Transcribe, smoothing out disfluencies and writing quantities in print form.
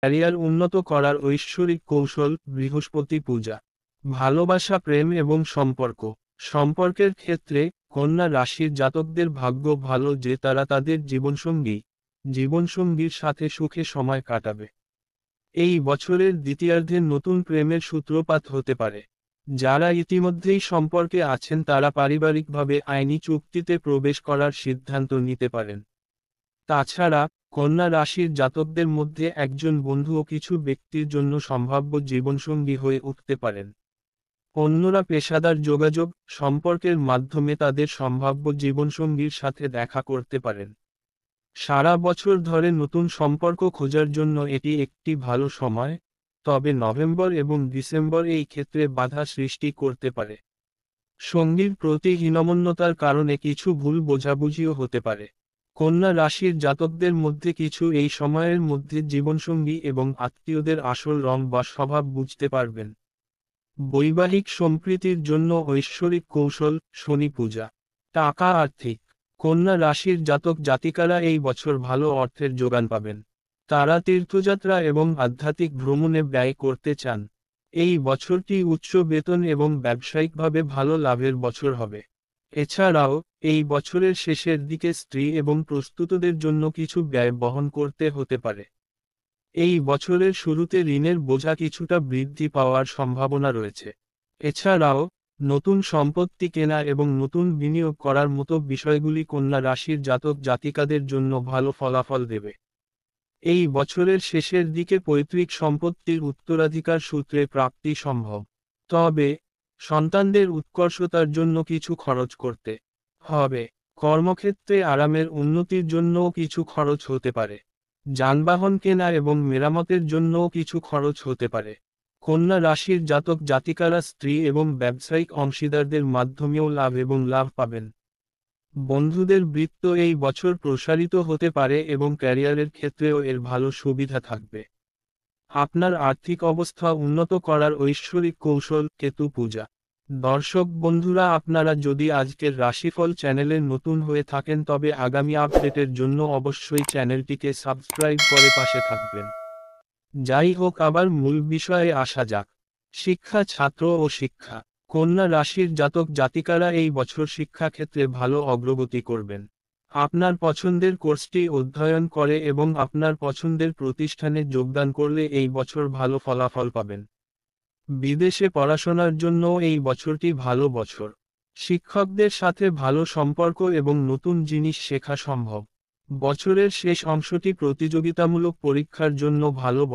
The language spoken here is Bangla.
ক্যারিয়ার উন্নত করার ঐশ্বরিক কৌশল বৃহস্পতি পূজা। ভালোবাসা, প্রেম এবং সম্পর্ক। সম্পর্কের ক্ষেত্রে কন্যা রাশির জাতকদের ভাগ্য ভালো যে তারা তাদের জীবনসঙ্গীর সাথে সুখে সময় কাটাবে। এই বছরের দ্বিতীয়ার্ধে নতুন প্রেমের সূত্রপাত হতে পারে। যারা ইতিমধ্যেই সম্পর্কে আছেন তারা পারিবারিকভাবে আইনি চুক্তিতে প্রবেশ করার সিদ্ধান্ত নিতে পারেন। তাছাড়া কন্যা রাশির জাতকদের মধ্যে একজন বন্ধু ও কিছু ব্যক্তির জন্য সম্ভাব্য জীবনসঙ্গী হয়ে উঠতে পারেন। অন্যরা পেশাদার যোগাযোগ সম্পর্কের মাধ্যমে তাদের সম্ভাব্য জীবনসঙ্গীর সাথে দেখা করতে পারেন। সারা বছর ধরে নতুন সম্পর্ক খোঁজার জন্য এটি একটি ভালো সময়, তবে নভেম্বর এবং ডিসেম্বর এই ক্ষেত্রে বাধা সৃষ্টি করতে পারে। সঙ্গীর প্রতি হীনমন্যতার কারণে কিছু ভুল বোঝাবুঝিও হতে পারে। কন্যা রাশির জাতকদের মধ্যে কিছু এই সময়ের মধ্যে জীবনসঙ্গী এবং আত্মীয়দের আসল রং বা স্বভাব বুঝতে পারবেন। বৈবাহিক সম্প্রীতির জন্য ঐশ্বরিক কৌশল শনি পূজা। টাকা, আর্থিক। কন্যা রাশির জাতক জাতিকারা এই বছর ভালো অর্থের যোগান পাবেন। তারা তীর্থযাত্রা এবং আধ্যাত্মিক ভ্রমণে ব্যয় করতে চান। এই বছরটি উচ্চ বেতন এবং ব্যবসায়িকভাবে ভালো লাভের বছর হবে। এছাড়াও এই বছরের শেষের দিকে স্ত্রী এবং প্রস্তুতদের জন্য কিছু ব্যয় বহন করতে হতে পারে। এই বছরের শুরুতে ঋণের বোঝা কিছুটা বৃদ্ধি পাওয়ার সম্ভাবনা রয়েছে। এছাড়াও নতুন সম্পত্তি কেনা এবং নতুন বিনিয়োগ করার মতো বিষয়গুলি কন্যা রাশির জাতক জাতিকাদের জন্য ভালো ফলাফল দেবে। এই বছরের শেষের দিকে পৈতৃক সম্পত্তির উত্তরাধিকার সূত্রে প্রাপ্তি সম্ভব। তবে সন্তানদের উৎকর্ষতার জন্য কিছু খরচ করতে হবে। কর্মক্ষেত্রে আরামের উন্নতির জন্যও কিছু খরচ হতে পারে। যানবাহন কেনা এবং মেরামতের জন্যও কিছু খরচ হতে পারে। কন্যা রাশির জাতক জাতিকারা স্ত্রী এবং ব্যবসায়িক অংশীদারদের মাধ্যমেও লাভ পাবেন। বন্ধুদের বৃত্ত এই বছর প্রসারিত হতে পারে এবং ক্যারিয়ারের ক্ষেত্রেও এর ভালো সুবিধা থাকবে। আপনার আর্থিক অবস্থা উন্নত করার ঐশ্বরিক কৌশল কেতু পূজা। দর্শক বন্ধুরা, আপনারা যদি আজকের রাশিফল চ্যানেলে নতুন হয়ে থাকেন তবে আগামী আপডেটের জন্য অবশ্যই চ্যানেলটিকে সাবস্ক্রাইব করে পাশে থাকবেন। যাই হোক, আবার মূল বিষয়ে আসা যাক। শিক্ষা, ছাত্র ও শিক্ষা। কন্যা রাশির জাতক জাতিকারা এই বছর শিক্ষাক্ষেত্রে ভালো অগ্রগতি করবেন। আপনার পছন্দের কোর্সটি অধ্যয়ন করে এবং আপনার পছন্দের প্রতিষ্ঠানে যোগদান করলে এই বছর ভালো ফলাফল পাবেন। বিদেশে পড়াশোনার জন্য এই বছরটি ভালো বছর। শিক্ষকদের সাথে ভালো সম্পর্ক এবং নতুন জিনিস শেখা সম্ভব। বছরের শেষ অংশটি প্রতিযোগিতামূলক পরীক্ষার জন্য ভালো বছর।